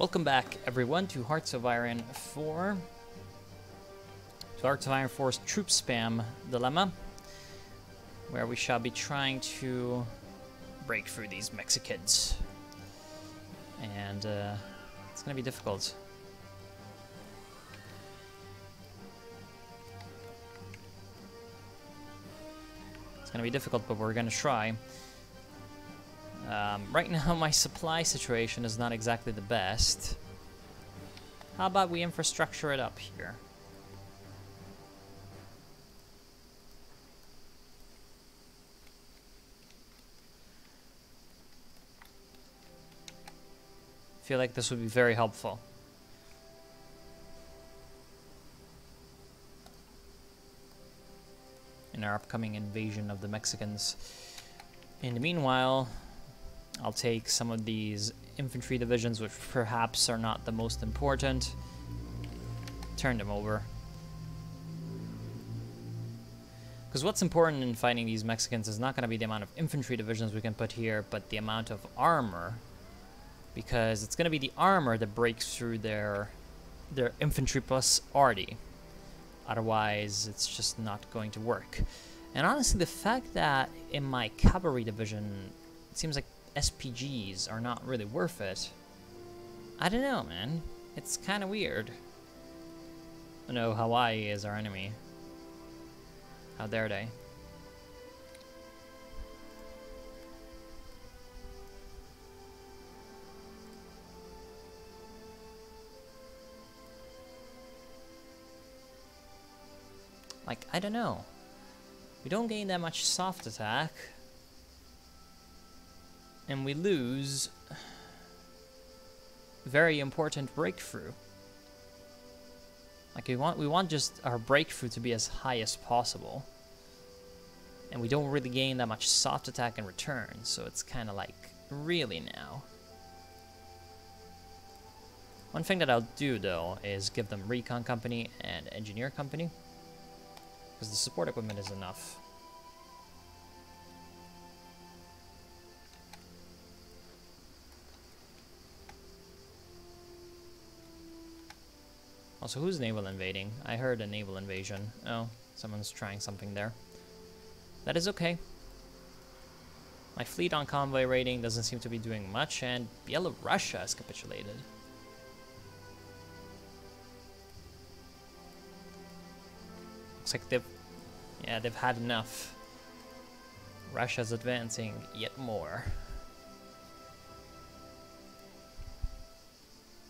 Welcome back, everyone, to Hearts of Iron 4. To Hearts of Iron 4's troop spam dilemma, where we shall be trying to break through these Mexicans. And it's going to be difficult. It's going to be difficult, but we're going to try. Right now, my supply situation is not exactly the best. How about we infrastructure it up here? I feel like this would be very helpful. In our upcoming invasion of the Mexicans. In the meanwhile, I'll take some of these infantry divisions, which perhaps are not the most important. Turn them over. Because what's important in fighting these Mexicans is not going to be the amount of infantry divisions we can put here, but the amount of armor. Because it's going to be the armor that breaks through their infantry plus arty. Otherwise, it's just not going to work. And honestly, the fact that in my cavalry division, it seems like SPGs are not really worth it. I don't know, man. It's kind of weird. Oh no, Hawaii is our enemy. How dare they? Like, I don't know. We don't gain that much soft attack. And we lose very important breakthrough. Like we want just our breakthrough to be as high as possible. And we don't really gain that much soft attack in return, so it's kind of like, really now. One thing that I'll do though is give them recon company and engineer company, because the support equipment is enough. Also, who's naval invading? I heard a naval invasion. Oh, someone's trying something there. That is okay. My fleet on convoy raiding doesn't seem to be doing much, and Belarusia has capitulated. Looks like they've had enough. Russia's advancing yet more.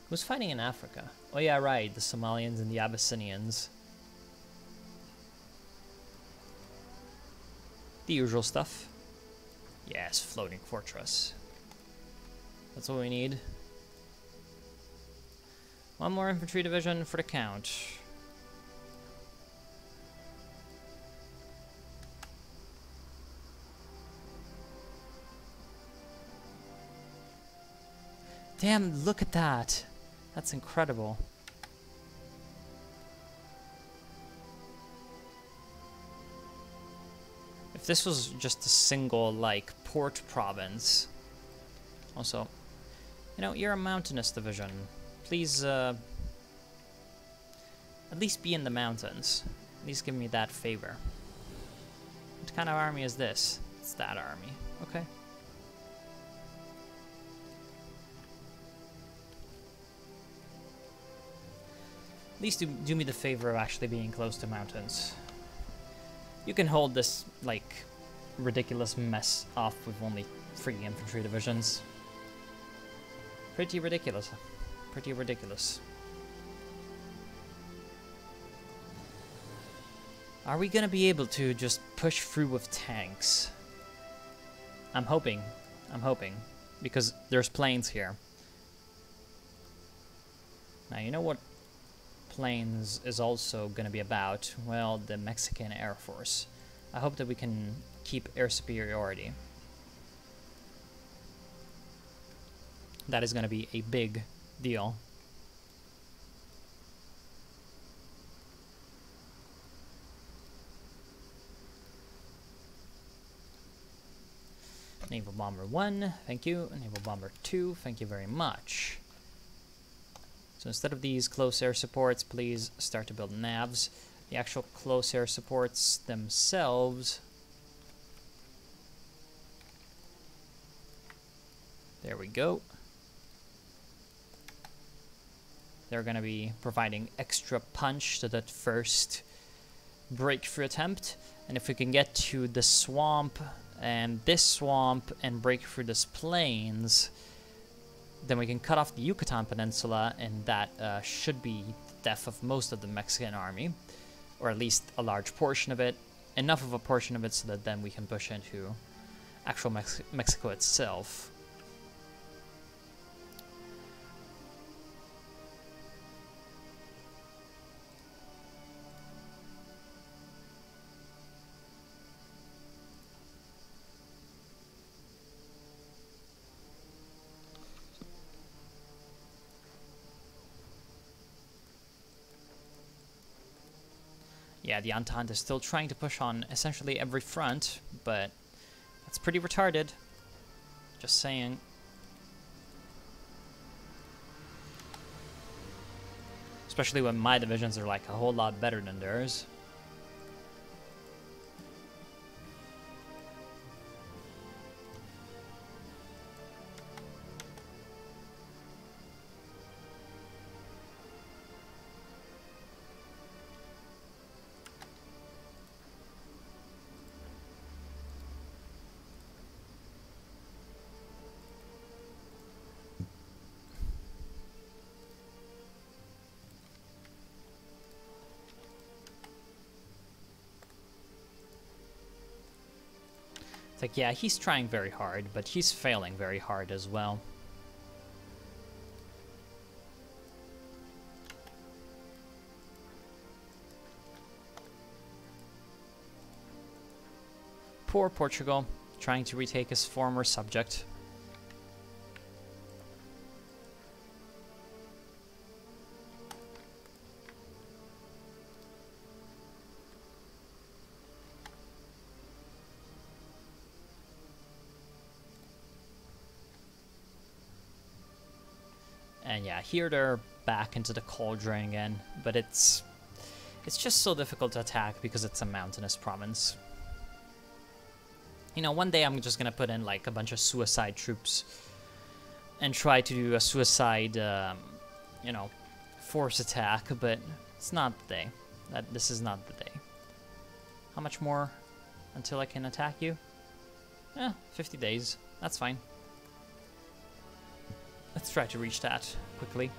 Who's fighting in Africa? Oh yeah, right, the Somalians and the Abyssinians. The usual stuff. Yes, floating fortress. That's what we need. One more infantry division for the count. Damn, look at that. That's incredible. If this was just a single, like, port province. Also, you know, you're a mountainous division. Please, at least be in the mountains. At least give me that favor. What kind of army is this? It's that army. Okay. At least do me the favor of actually being close to mountains. You can hold this, like, ridiculous mess off with only 3 infantry divisions. Pretty ridiculous. Pretty ridiculous. Are we gonna be able to just push through with tanks? I'm hoping. I'm hoping. Because there's planes here. Now, you know what planes is also going to be about? Well, the Mexican Air Force. I hope that we can keep air superiority. That is going to be a big deal. Naval Bomber 1, thank you. Naval Bomber 2, thank you very much. So instead of these close air supports, please start to build navs. The actual close air supports themselves, there we go. They're going to be providing extra punch to that first breakthrough attempt. And if we can get to the swamp and break through this plains, then we can cut off the Yucatan Peninsula, and that should be the death of most of the Mexican army, or at least a large portion of it. Enough of a portion of it so that then we can push into actual Mexico itself. Yeah, the Entente is still trying to push on essentially every front, but that's pretty retarded. Just saying. Especially when my divisions are like a whole lot better than theirs. It's like, yeah, he's trying very hard, but he's failing very hard as well. Poor Portugal, trying to retake his former subject. And yeah, here they're back into the cauldron again, but it's just so difficult to attack because it's a mountainous province. You know, one day I'm just gonna put in like a bunch of suicide troops and try to do a suicide, you know, force attack, but it's not the day. This is not the day. How much more until I can attack you? 50 days. That's fine. Let's try to reach that quickly.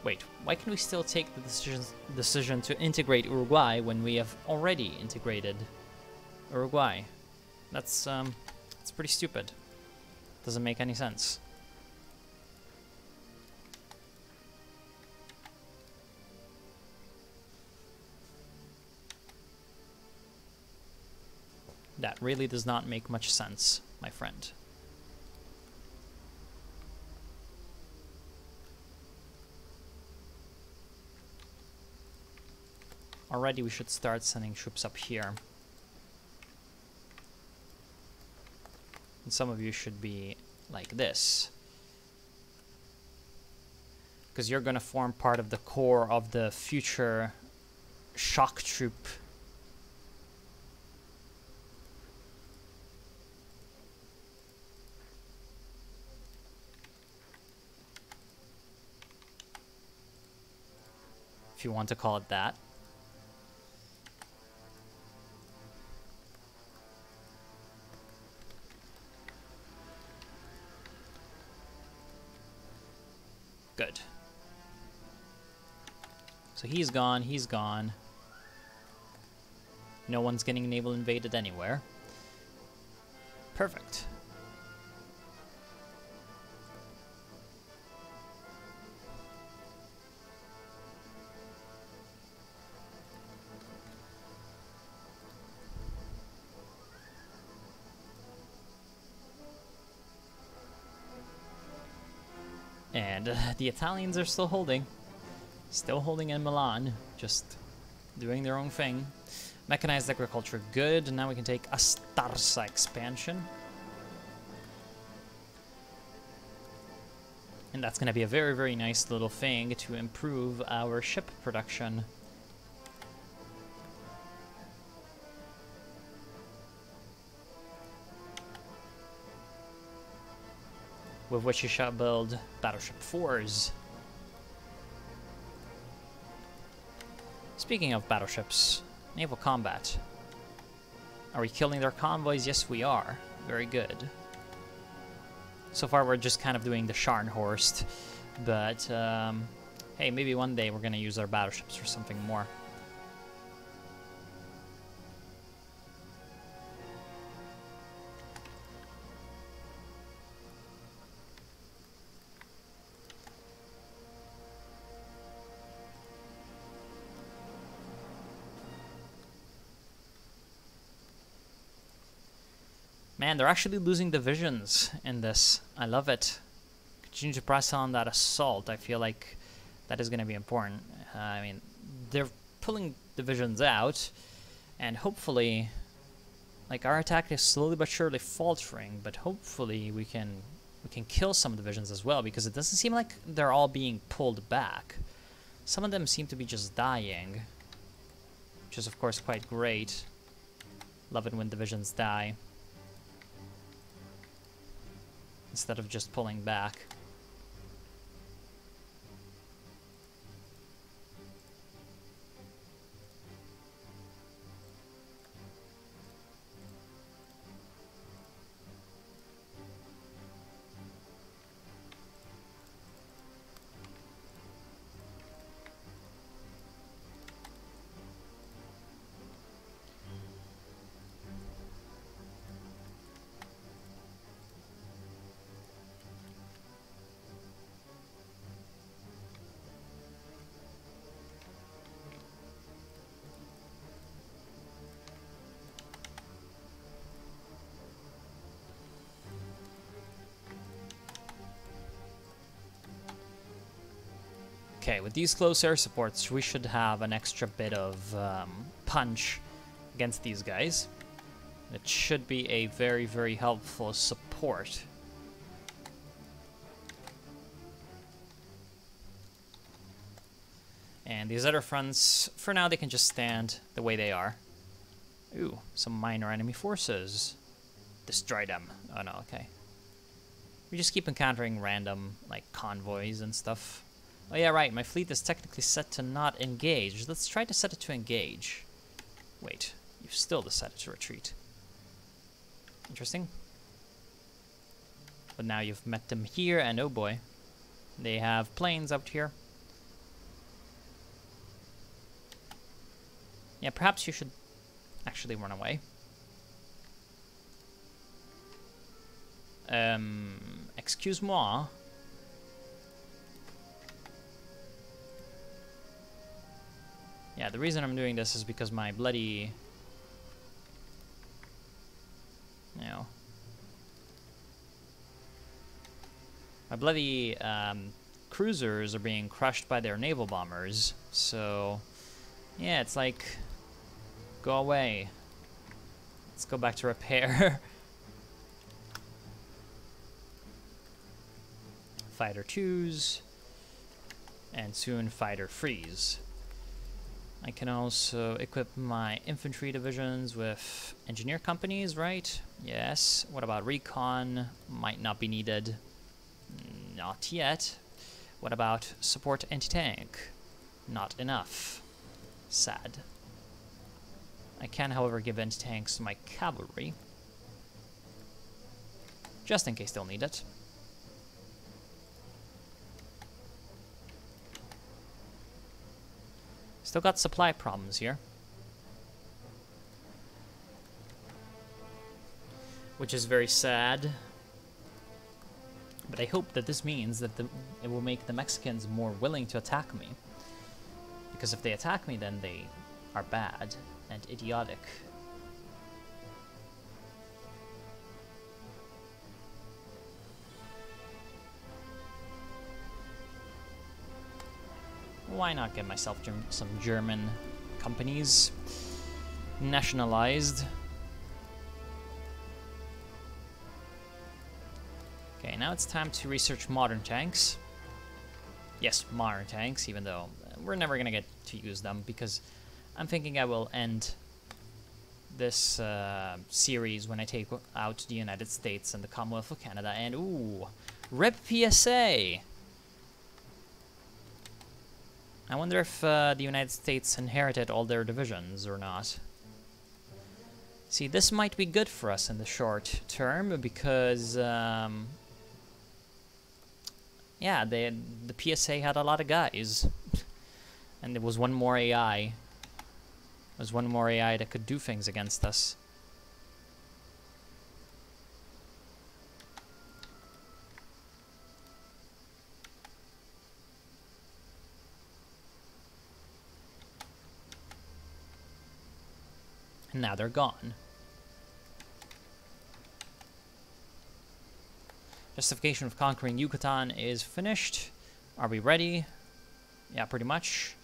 Wait, why can we still take the decision to integrate Uruguay when we have already integrated Uruguay? That's pretty stupid. Doesn't make any sense. That really does not make much sense, my friend. Already we should start sending troops up here. And some of you should be like this. Because you're gonna form part of the core of the future shock troop. If you want to call it that. Good. So he's gone, he's gone. No one's getting naval invaded anywhere. Perfect. And the Italians are still holding. Still holding in Milan. Just doing their own thing. Mechanized agriculture, good. Now we can take Astarsa expansion. And that's going to be a very, very nice little thing to improve our ship production. With which you shall build battleship 4s. Speaking of battleships, naval combat. Are we killing their convoys? Yes, we are. Very good. So far, we're just kind of doing the Scharnhorst, but hey, maybe one day we're going to use our battleships for something more. Man, they're actually losing divisions in this. I love it. Continue to press on that assault. I feel like that is going to be important. I mean, they're pulling divisions out, and hopefully, like, our attack is slowly but surely faltering, but hopefully we can kill some divisions as well, because it doesn't seem like they're all being pulled back. Some of them seem to be just dying, which is of course quite great. Love it when divisions die instead of just pulling back. Okay, with these close air supports, we should have an extra bit of punch against these guys. It should be a very, very helpful support. And these other fronts, for now, they can just stand the way they are. Ooh, some minor enemy forces. Destroy them. Oh no, okay. We just keep encountering random, like, convoys and stuff. Oh yeah, right, my fleet is technically set to not engage. Let's try to set it to engage. Wait, you've still decided to retreat. Interesting. But now you've met them here, and oh boy, they have planes up here. Yeah, perhaps you should actually run away. Excuse-moi. Yeah, the reason I'm doing this is because my bloody, my bloody cruisers are being crushed by their naval bombers. So, yeah, it's like, go away. Let's go back to repair. Fighter 2s, and soon Fighter 3s. I can also equip my infantry divisions with engineer companies, right? Yes. What about recon? Might not be needed. Not yet. What about support anti-tank? Not enough. Sad. I can, however, give anti-tanks to my cavalry, just in case they'll need it. Still got supply problems here, which is very sad. But I hope that this means that it will make the Mexicans more willing to attack me. Because if they attack me, then they are bad and idiotic. Why not get myself some German companies nationalized? Okay, now it's time to research modern tanks. Yes, modern tanks, even though we're never gonna get to use them, because I'm thinking I will end this series when I take out the United States and the Commonwealth of Canada, and ooh, RIP PSA! I wonder if the United States inherited all their divisions or not. See, this might be good for us in the short term, because yeah, the PSA had a lot of guys. And there was one more AI. There's one more AI that could do things against us. And now they're gone. Justification of conquering Yucatan is finished. Are we ready? Yeah, pretty much.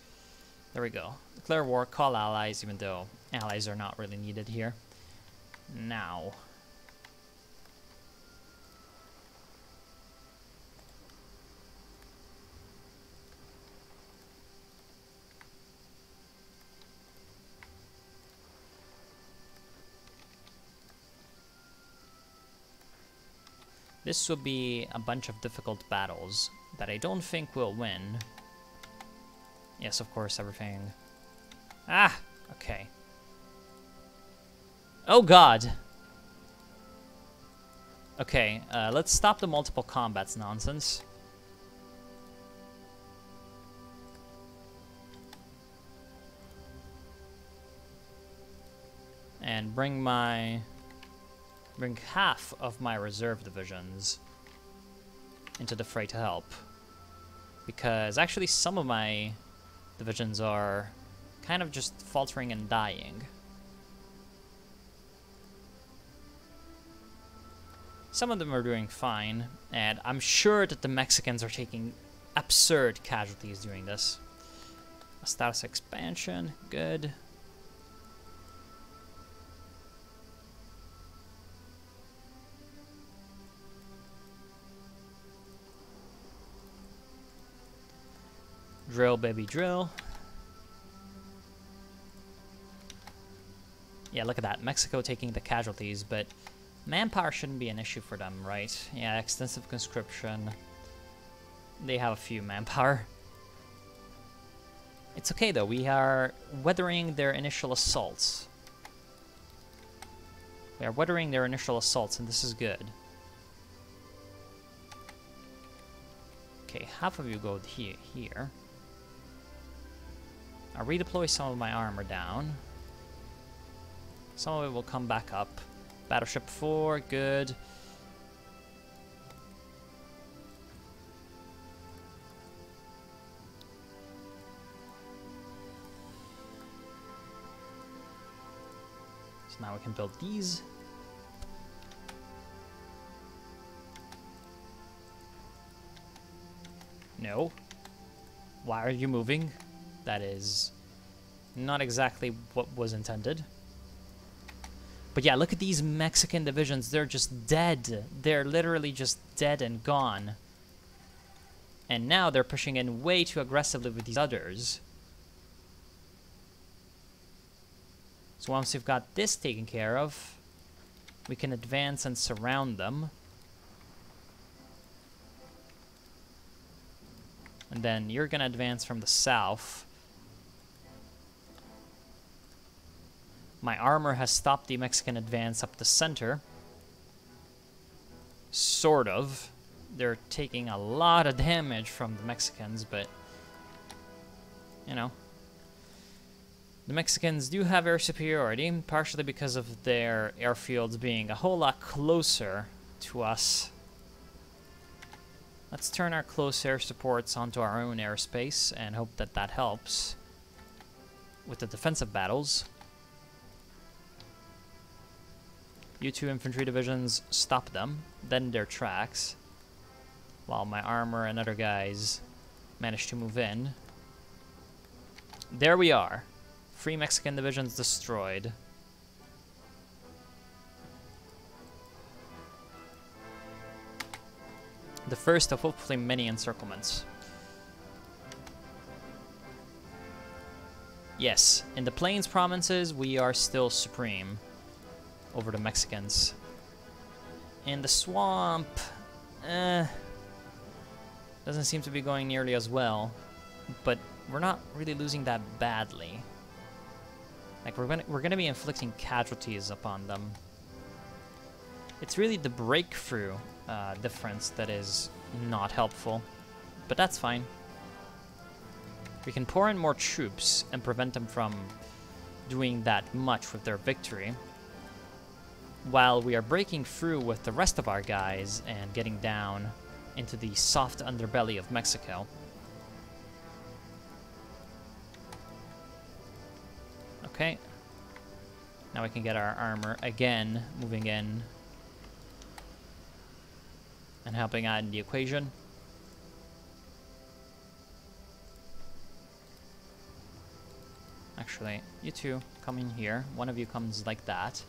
There we go. Declare war, call allies, even though allies are not really needed here. Now. This will be a bunch of difficult battles that I don't think we'll win. Yes, of course, everything. Ah! Okay. Oh god! Okay, let's stop the multiple combats nonsense. And bring half of my reserve divisions into the fray to help. Because actually some of my divisions are kind of just faltering and dying. Some of them are doing fine, and I'm sure that the Mexicans are taking absurd casualties doing this. A status expansion, good. Drill, baby, drill. Yeah, look at that. Mexico taking the casualties, but manpower shouldn't be an issue for them, right? Yeah, extensive conscription. They have a few manpower. It's okay, though. We are weathering their initial assaults. We are weathering their initial assaults, and this is good. Okay, half of you go here. I'll redeploy some of my armor down. Some of it will come back up. Battleship 4, good. So now we can build these. No. Why are you moving? That is not exactly what was intended. But yeah, look at these Mexican divisions. They're just dead. They're literally just dead and gone. And now they're pushing in way too aggressively with these others. So once we've got this taken care of, we can advance and surround them. And then you're going to advance from the south. My armor has stopped the Mexican advance up the center. Sort of. They're taking a lot of damage from the Mexicans, but, you know. The Mexicans do have air superiority, partially because of their airfields being a whole lot closer to us. Let's turn our close air supports onto our own airspace and hope that that helps with the defensive battles. You two infantry divisions stop them, then their tracks, while my armor and other guys manage to move in. There we are. 3 Mexican divisions destroyed. The first of hopefully many encirclements. Yes, in the Plains provinces, we are still supreme over the Mexicans. In the swamp, doesn't seem to be going nearly as well, but we're not really losing that badly. Like, we're gonna be inflicting casualties upon them. It's really the breakthrough difference that is not helpful, but that's fine. We can pour in more troops and prevent them from doing that much with their victory, while we are breaking through with the rest of our guys and getting down into the soft underbelly of Mexico. Okay. Now we can get our armor again moving in and helping out in the equation. Actually, you two come in here. One of you comes like that.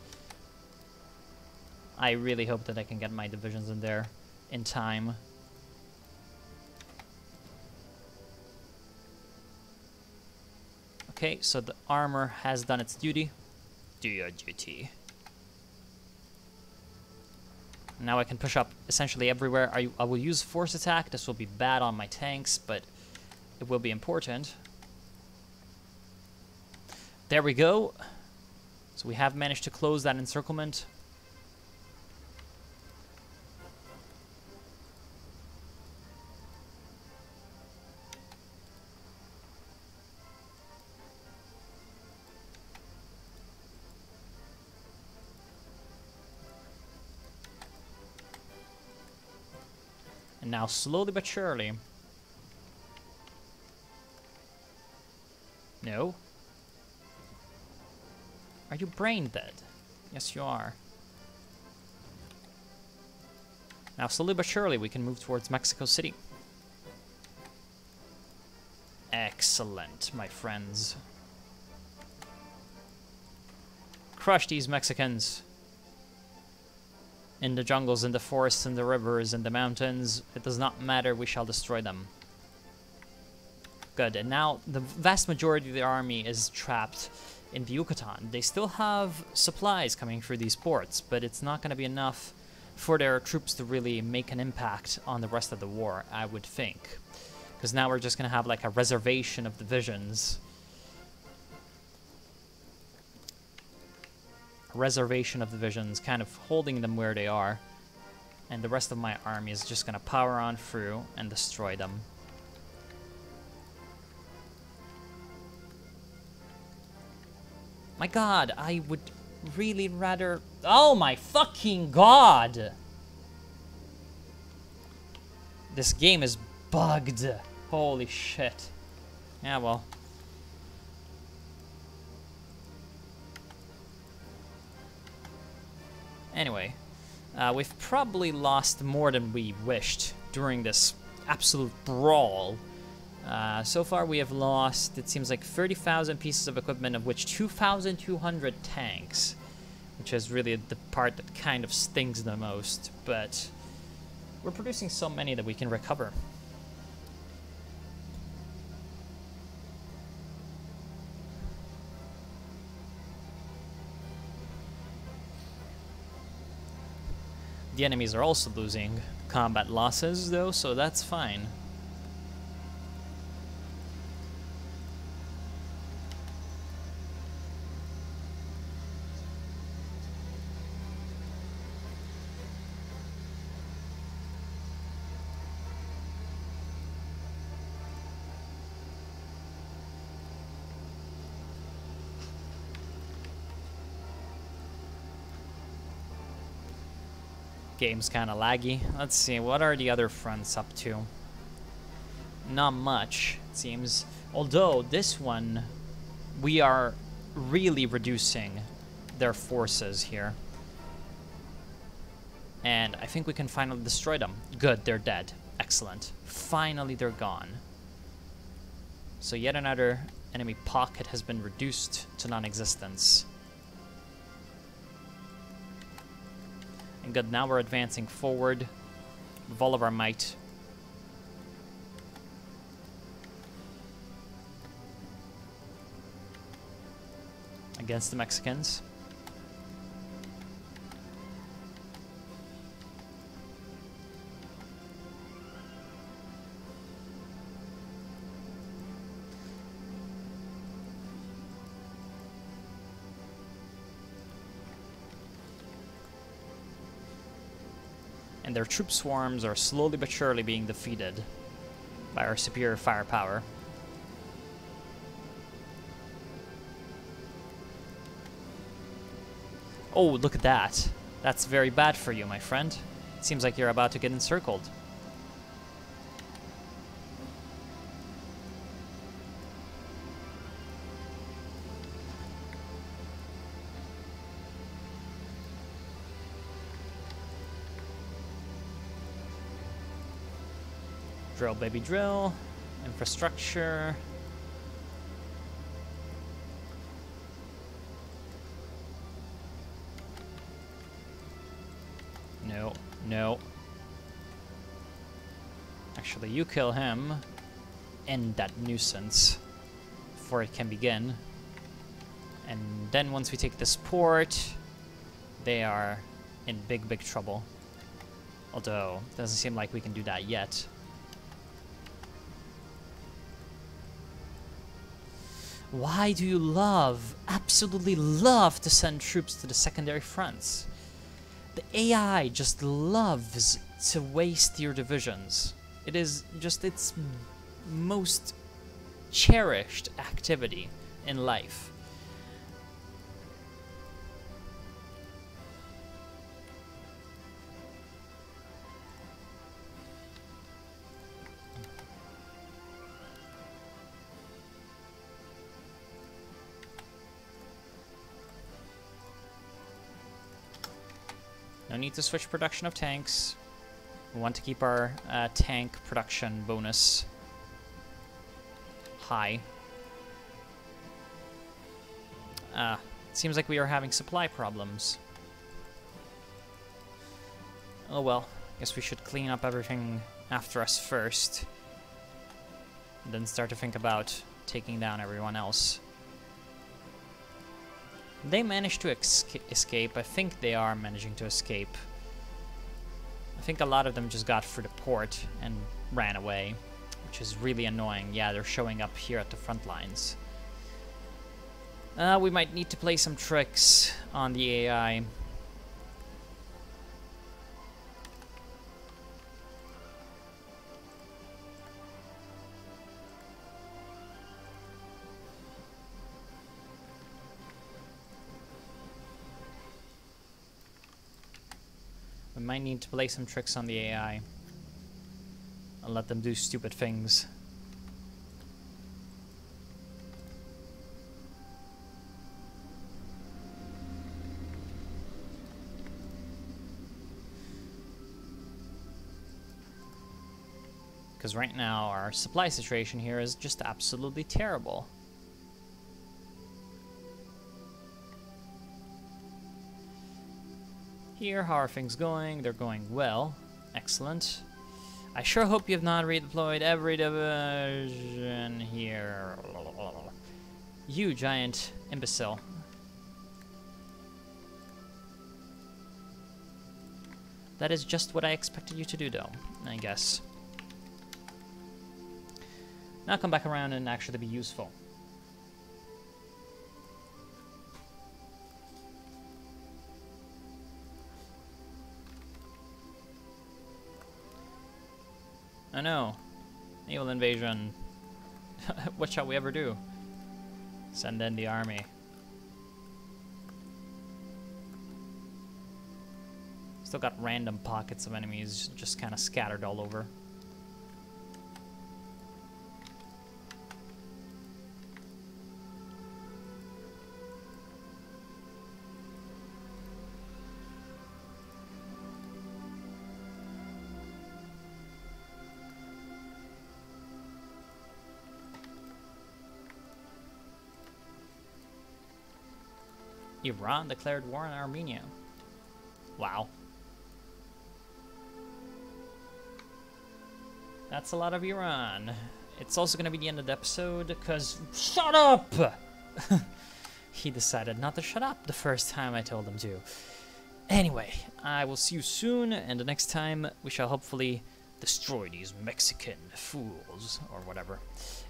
I really hope that I can get my divisions in there in time. Okay, so the armor has done its duty. Do your duty. Now I can push up essentially everywhere. I will use force attack. This will be bad on my tanks, but it will be important. There we go. So we have managed to close that encirclement. And now slowly but surely. No. Are you brain dead? Yes, you are. Now, slowly but surely, we can move towards Mexico City. Excellent, my friends. Crush these Mexicans. In the jungles, in the forests, in the rivers, in the mountains. It does not matter, we shall destroy them. Good, and now the vast majority of the army is trapped in the Yucatan. They still have supplies coming through these ports, but it's not going to be enough for their troops to really make an impact on the rest of the war, I would think. Because now we're just going to have like a reservation of divisions. A reservation of divisions, kind of holding them where they are. And the rest of my army is just going to power on through and destroy them. My god, I would really rather... Oh my fucking god! This game is bugged. Holy shit. Yeah, well. Anyway, we've probably lost more than we wished during this absolute brawl. So far we have lost, it seems like 30,000 pieces of equipment, of which 2,200 tanks, which is really the part that kind of stings the most, but we're producing so many that we can recover. The enemies are also losing combat losses though, so that's fine. Game's kind of laggy. Let's see, what are the other fronts up to? Not much, it seems. Although, this one, we are really reducing their forces here. And I think we can finally destroy them. Good, they're dead. Excellent. Finally, they're gone. So yet another enemy pocket has been reduced to non-existence. And good, now we're advancing forward with all of our might. Against the Mexicans. And their troop swarms are slowly but surely being defeated by our superior firepower. Oh, look at that. That's very bad for you, my friend. It seems like you're about to get encircled. Drill, baby, drill. Infrastructure. No, no. Actually, you kill him. End that nuisance before it can begin. And then once we take this port, they are in big, big trouble. Although, it doesn't seem like we can do that yet. Why do you love, absolutely love, to send troops to the secondary fronts? The AI just loves to waste your divisions. It is just its most cherished activity in life. No need to switch production of tanks. We want to keep our tank production bonus high. Seems like we are having supply problems. Oh well, guess we should clean up everything after us first. And then start to think about taking down everyone else. They managed to escape. I think they are managing to escape. I think a lot of them just got through the port and ran away, which is really annoying. Yeah, they're showing up here at the front lines. We might need to play some tricks on the AI. We might need to play some tricks on the AI and let them do stupid things. Because right now our supply situation here is just absolutely terrible. Here, how are things going? They're going well. Excellent. I sure hope you have not redeployed every division here. You giant imbecile. That is just what I expected you to do, though, I guess. Now come back around and actually be useful. I know. Naval invasion. What shall we ever do? Send in the army. Still got random pockets of enemies just kind of scattered all over. Iran declared war on Armenia. Wow. That's a lot of Iran. It's also gonna be the end of the episode, because... Shut up! He decided not to shut up the first time I told him to. Anyway, I will see you soon, and the next time we shall hopefully destroy these Mexican fools, or whatever.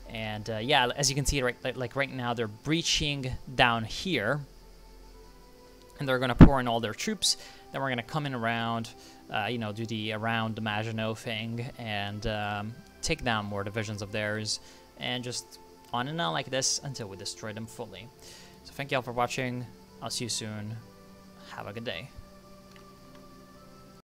And yeah, as you can see, right now, they're breaching down here. And they're gonna pour in all their troops. Then we're gonna come in around, you know, do the around the Maginot thing, and take down more divisions of theirs, and just on and on like this until we destroy them fully. So thank you all for watching. I'll see you soon. Have a good day.